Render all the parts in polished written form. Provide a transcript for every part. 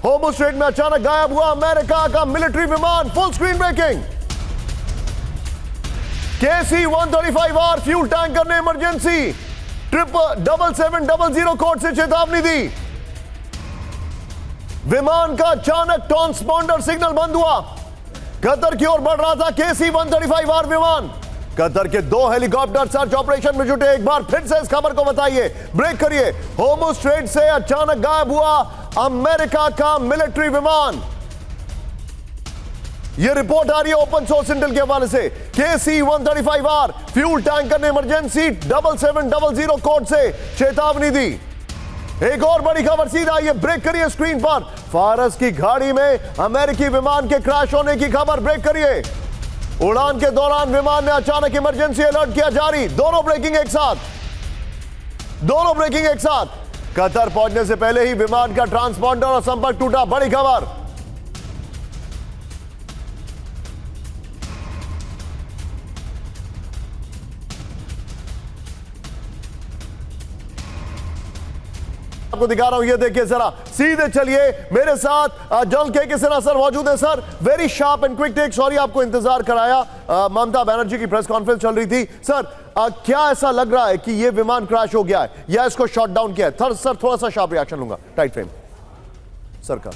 Hormuz strait में अचानक गायब हुआ अमेरिका का मिलिट्री विमान। Full screen breaking. KC-135R fuel tanker ने इमरजेंसी 77700 कोड से चेतावनी दी। विमान का अचानक ट्रांसपॉन्डर सिग्नल बंद हुआ। कतर की ओर बढ़ रहा था KC-135R विमान। कतर के 2 हेलीकॉप्टर सर्च ऑपरेशन में जुटे। एक बार फिर से इस खबर को बताइए, ब्रेक करिए। होर्मुज स्ट्रेट से अचानक गायब हुआ अमेरिका का मिलिट्री विमान। यह रिपोर्ट आ रही है ओपन सोर्स इंटेल के हवाले से। KC-135R फ्यूल टैंकर ने इमरजेंसी 7700 कोड से चेतावनी दी। एक और बड़ी खबर सीधा ये ब्रेक करिए स्क्रीन पर। फारस की खाड़ी में अमेरिकी विमान के क्रैश होने की खबर, ब्रेक करिए। उड़ान के दौरान विमान ने अचानक इमरजेंसी अलर्ट किया जारी। दोनों ब्रेकिंग एक साथ। कतर पहुंचने से पहले ही विमान का ट्रांसपॉन्डर और संपर्क टूटा। बड़ी खबर। आपको दिखा रहा हूं, ये देखिए जरा, सीधे चलिए मेरे साथ। जनरल के सिन्हा सर मौजूद है। Sir, very sharp and quick take. Sorry आपको इंतजार कराया, ममता बनर्जी की प्रेस कॉन्फ्रेंस चल रही थी। सर, क्या ऐसा लग रहा है कि ये विमान क्रैश हो गया है या इसको शॉट डाउन किया है? सर थोड़ा सा शार्प रिएक्शन लूंगा, टाइट फ्रेम सर का।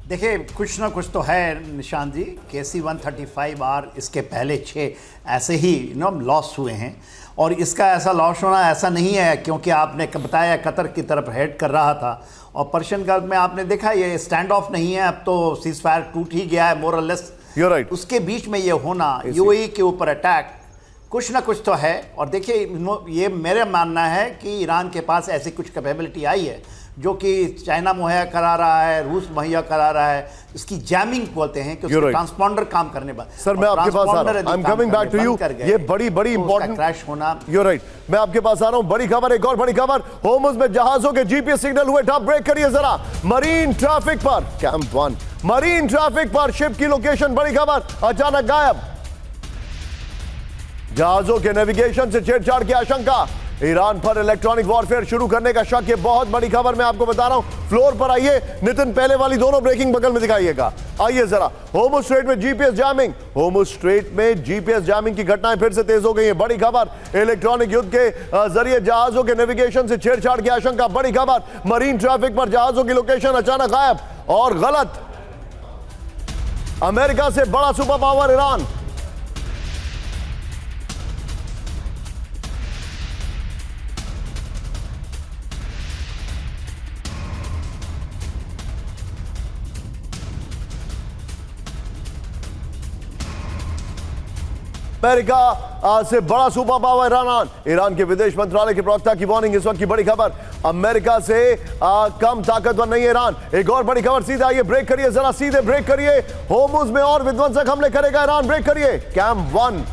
देखिए, कुछ ना कुछ तो है निशान जी। KC-135R इसके पहले 6 ऐसे ही लॉस हुए हैं और इसका ऐसा लॉस होना ऐसा नहीं है क्योंकि आपने बताया कतर की तरफ हेड कर रहा था और पर्शियन गल्फ में आपने देखा ये स्टैंड ऑफ नहीं है। अब तो सीज फायर टूट ही गया है मोर और लेस। राइट। उसके बीच में ये होना, UAE के ऊपर अटैक, कुछ ना कुछ तो है। और देखिए, ये मेरा मानना है कि ईरान के पास ऐसी कुछ कैपेबिलिटी आई है जो कि चाइना मुहैया करा रहा है, रूस मुहैया करा रहा है। इसकी जैमिंग बोलते हैं कि उसका ट्रांसपॉन्डर काम करने पर। सर, मैं आपके पास आ रहा हूं। I am coming back to you. ये बड़ी इंपॉर्टेंट क्रैश होना। You right. मैं आपके पास आ रहा हूं। बड़ी खबर, एक और बड़ी खबर। होर्मुज में जहाजों के GPS सिग्नल हुए ठप। ब्रेक करिए जरा। मरीन ट्रैफिक पर कैंप 1 मरीन ट्रैफिक पर शिप की लोकेशन, बड़ी खबर, अचानक गायब। जहाजों के नेविगेशन से छेड़छाड़ की आशंका। ईरान पर इलेक्ट्रॉनिक वॉरफेयर शुरू करने का शक। ये बहुत बड़ी खबर मैं आपको बता रहा हूं। फ्लोर पर आइए नितिन, पहले वाली दोनों ब्रेकिंग बगल में दिखाइएगा। आइए जरा। होर्मुज स्ट्रेट में GPS जैमिंग। होर्मुज स्ट्रेट में GPS जैमिंग की घटनाएं फिर से तेज हो गई है। बड़ी खबर। इलेक्ट्रॉनिक युद्ध के जरिए जहाजों के नेविगेशन से छेड़छाड़ की आशंका। बड़ी खबर। मरीन ट्रैफिक पर जहाजों की लोकेशन अचानक गायब और गलत। अमेरिका से बड़ा सुपर पावर ईरान। अमेरिका से बड़ा सुपर पावर ईरान। ईरान के विदेश मंत्रालय के प्रवक्ता की वार्निंग। इस वक्त की बड़ी खबर, अमेरिका से कम ताकतवर नहीं है ईरान। एक और बड़ी खबर सीधा आइए, ब्रेक करिए जरा, सीधे ब्रेक करिए। होर्मुज में और विध्वंसक हमले करेगा ईरान, ब्रेक करिए। कैंप 1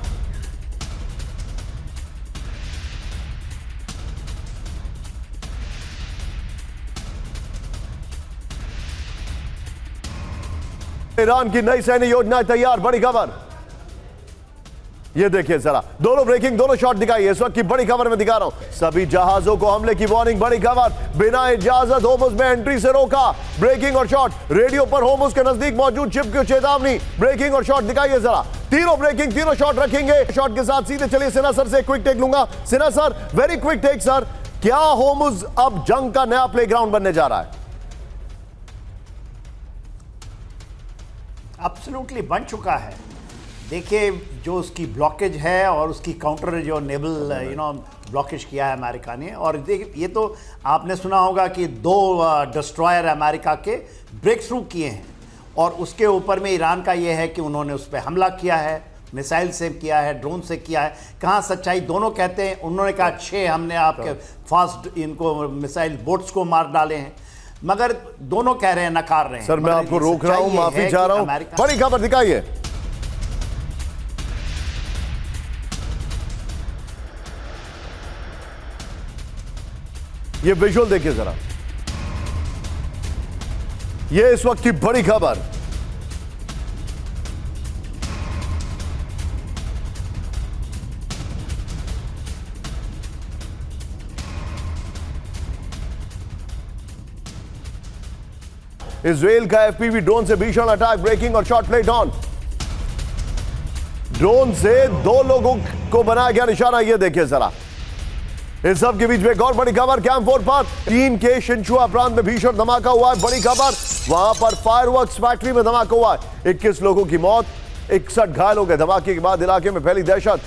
ईरान की नई सैन्य योजना तैयार। बड़ी खबर, ये देखिए जरा, दोनों ब्रेकिंग, दोनों शॉट दिखाइए। इस वक्त की बड़ी खबर में दिखा रहा हूं। सभी जहाजों को हमले की वार्निंग। बड़ी खबर, बिना इजाजत होर्मुज में एंट्री से रोका। ब्रेकिंग और शॉट। रेडियो पर होर्मुज के नजदीक मौजूद शिप की चेतावनी। ब्रेकिंग और शॉट दिखाइए जरा। तीनों ब्रेकिंग, तीनों शॉट रखेंगे। शॉट के साथ सीधे चलिए सिन्हा सर से क्विक टेक लूंगा। Sinha sir, very quick take sir. क्या होर्मुज अब जंग का नया प्लेग्राउंड बनने जा रहा है? एब्सोल्युटली बन चुका है। देखिए, जो उसकी ब्लॉकेज है और उसकी काउंटर जो नेवल ब्लॉकेज किया है अमेरिका ने। और देखिए, ये तो आपने सुना होगा कि 2 डिस्ट्रॉयर अमेरिका के ब्रेक थ्रू किए हैं और उसके ऊपर में ईरान का ये है कि उन्होंने उस पर हमला किया है, मिसाइल से किया है, ड्रोन से किया है। कहाँ सच्चाई? दोनों कहते हैं। उन्होंने कहा 6 हमने आपके फास्ट इनको मिसाइल बोट्स को मार डाले हैं, मगर दोनों कह रहे हैं, नकार रहे हैं। सर, मैं आपको रोक रहा हूं, माफी चाह रहा हूं। बड़ी खबर दिखाइए। ये विजुअल देखिए जरा। ये इस वक्त की बड़ी खबर। इजराइल का एफपीवी ड्रोन से भीषण अटैक, ब्रेकिंग और शॉट प्लेट ऑन। ड्रोन से 2 लोगों को बनाया गया निशाना, यह देखिए जरा। इस सब के बीच में एक और बड़ी खबर, कैंप 4 पर चीन के शिनचुआ प्रांत में भीषण धमाका हुआ है। बड़ी खबर, वहां पर फायरवर्क्स फैक्ट्री में धमाका हुआ है। 21 लोगों की मौत, 61 घायल हो गए। धमाके के बाद इलाके में फैली दहशत।